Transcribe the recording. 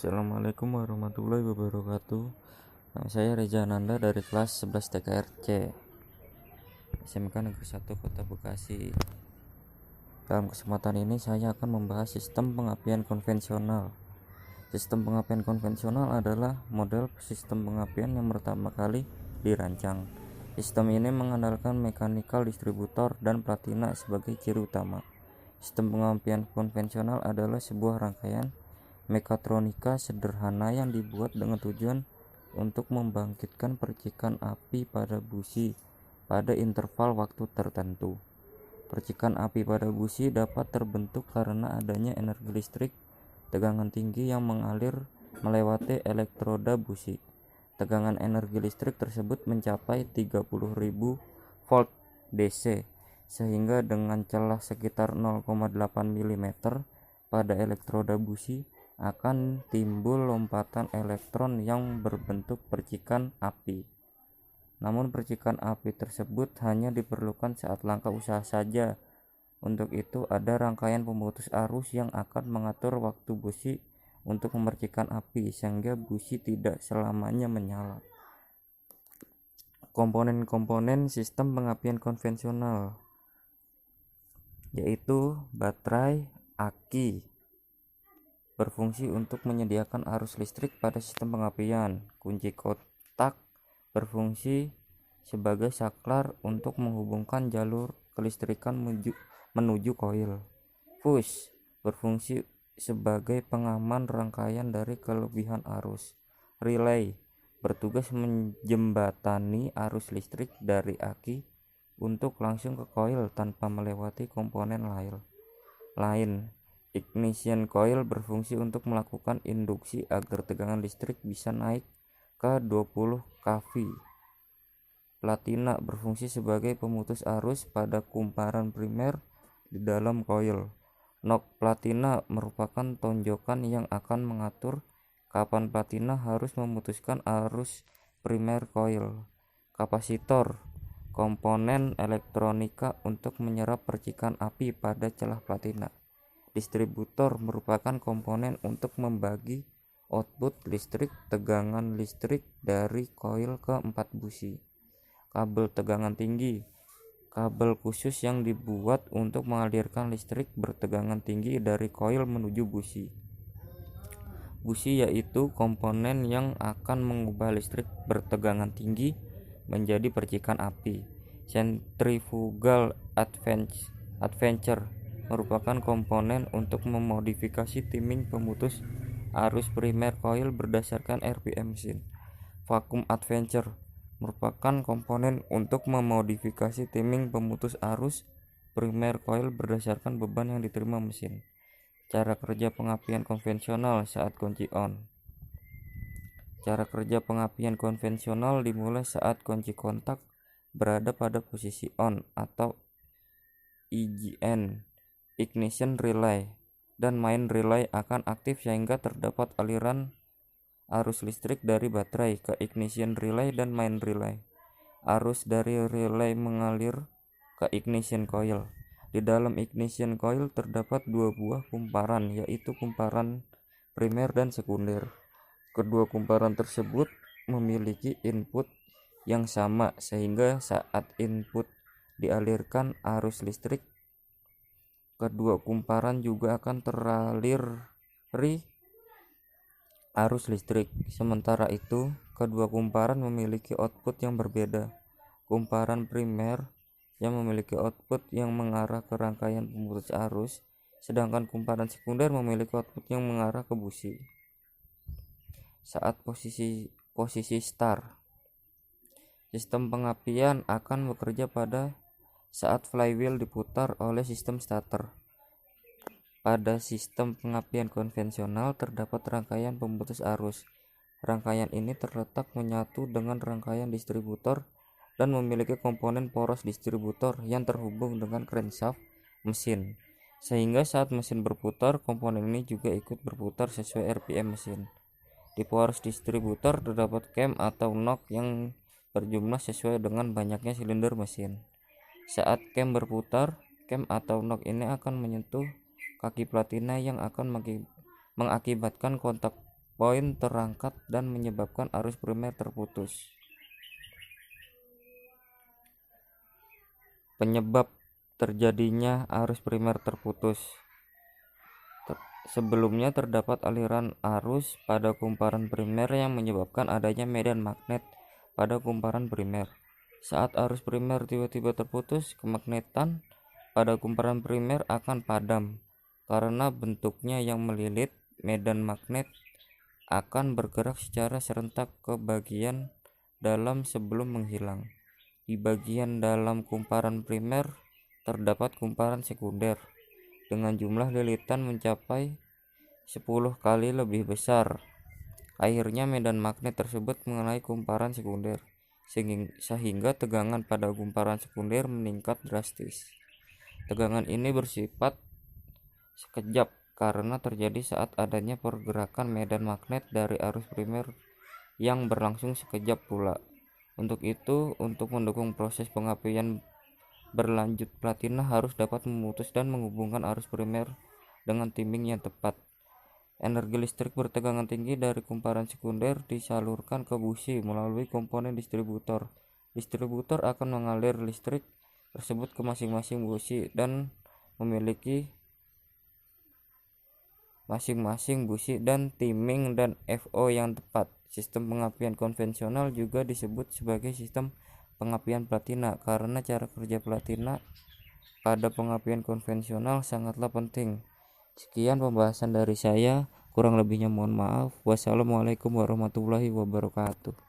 Assalamualaikum warahmatullahi wabarakatuh. Saya Reza Ananda dari kelas 11 TKRC SMK Negeri 1 Kota Bekasi. Dalam kesempatan ini saya akan membahas sistem pengapian konvensional. Sistem pengapian konvensional adalah model sistem pengapian yang pertama kali dirancang. Sistem ini mengandalkan mechanical distributor dan platina sebagai ciri utama. Sistem pengapian konvensional adalah sebuah rangkaian mekatronika sederhana yang dibuat dengan tujuan untuk membangkitkan percikan api pada busi pada interval waktu tertentu. Percikan api pada busi dapat terbentuk karena adanya energi listrik tegangan tinggi yang mengalir melewati elektroda busi. Tegangan energi listrik tersebut mencapai 30.000 volt DC, sehingga dengan celah sekitar 0,8 mm pada elektroda busi akan timbul lompatan elektron yang berbentuk percikan api. Namun percikan api tersebut hanya diperlukan saat langkah usaha saja. Untuk itu ada rangkaian pemutus arus yang akan mengatur waktu busi untuk memercikan api sehingga busi tidak selamanya menyala. Komponen-komponen sistem pengapian konvensional yaitu baterai, aki, berfungsi untuk menyediakan arus listrik pada sistem pengapian. Kunci kotak berfungsi sebagai saklar untuk menghubungkan jalur kelistrikan menuju koil. Fuse berfungsi sebagai pengaman rangkaian dari kelebihan arus. Relay bertugas menjembatani arus listrik dari aki untuk langsung ke koil tanpa melewati komponen lain. Ignition coil berfungsi untuk melakukan induksi agar tegangan listrik bisa naik ke 20 kV. Platina berfungsi sebagai pemutus arus pada kumparan primer di dalam koil. Nok platina merupakan tonjokan yang akan mengatur kapan platina harus memutuskan arus primer koil. Kapasitor, komponen elektronika untuk menyerap percikan api pada celah platina. Distributor merupakan komponen untuk membagi output listrik tegangan listrik dari koil ke 4 busi. Kabel tegangan tinggi, kabel khusus yang dibuat untuk mengalirkan listrik bertegangan tinggi dari koil menuju busi. Busi yaitu komponen yang akan mengubah listrik bertegangan tinggi menjadi percikan api. Centrifugal adventure merupakan komponen untuk memodifikasi timing pemutus arus primer koil berdasarkan RPM mesin. Vacuum adventure merupakan komponen untuk memodifikasi timing pemutus arus primer koil berdasarkan beban yang diterima mesin. Cara kerja pengapian konvensional saat kunci on. Cara kerja pengapian konvensional dimulai saat kunci kontak berada pada posisi on atau IGN. Ignition relay dan main relay akan aktif sehingga terdapat aliran arus listrik dari baterai ke ignition relay dan main relay. Arus dari relay mengalir ke ignition coil. Di dalam ignition coil terdapat dua buah kumparan, yaitu kumparan primer dan sekunder. Kedua kumparan tersebut memiliki input yang sama sehingga saat input dialirkan arus listrik, kedua kumparan juga akan teraliri arus listrik. Sementara itu, kedua kumparan memiliki output yang berbeda. Kumparan primer yang memiliki output yang mengarah ke rangkaian pemutus arus, sedangkan kumparan sekunder memiliki output yang mengarah ke busi. Saat posisi start, sistem pengapian akan bekerja pada saat flywheel diputar oleh sistem starter. Pada sistem pengapian konvensional terdapat rangkaian pemutus arus. Rangkaian ini terletak menyatu dengan rangkaian distributor dan memiliki komponen poros distributor yang terhubung dengan crankshaft mesin, sehingga saat mesin berputar, komponen ini juga ikut berputar sesuai RPM mesin. Di poros distributor terdapat cam atau nok yang berjumlah sesuai dengan banyaknya silinder mesin. Saat cam berputar, cam atau nok ini akan menyentuh kaki platina yang akan mengakibatkan kontak poin terangkat dan menyebabkan arus primer terputus. Penyebab terjadinya arus primer terputus. Sebelumnya terdapat aliran arus pada kumparan primer yang menyebabkan adanya medan magnet pada kumparan primer. Saat arus primer tiba-tiba terputus, kemagnetan pada kumparan primer akan padam karena bentuknya yang melilit. Medan magnet akan bergerak secara serentak ke bagian dalam sebelum menghilang. Di bagian dalam kumparan primer terdapat kumparan sekunder dengan jumlah lilitan mencapai 10 kali lebih besar. Akhirnya medan magnet tersebut mengenai kumparan sekunder sehingga tegangan pada kumparan sekunder meningkat drastis. Tegangan ini bersifat sekejap karena terjadi saat adanya pergerakan medan magnet dari arus primer yang berlangsung sekejap pula. Untuk itu, untuk mendukung proses pengapian berlanjut, platina harus dapat memutus dan menghubungkan arus primer dengan timing yang tepat. Energi listrik bertegangan tinggi dari kumparan sekunder disalurkan ke busi melalui komponen distributor. Distributor akan mengalir listrik tersebut ke masing-masing busi dan memiliki masing-masing busi dan timing dan FO yang tepat. Sistem pengapian konvensional juga disebut sebagai sistem pengapian platina karena cara kerja platina pada pengapian konvensional sangatlah penting. Sekian pembahasan dari saya, kurang lebihnya mohon maaf. Wassalamualaikum warahmatullahi wabarakatuh.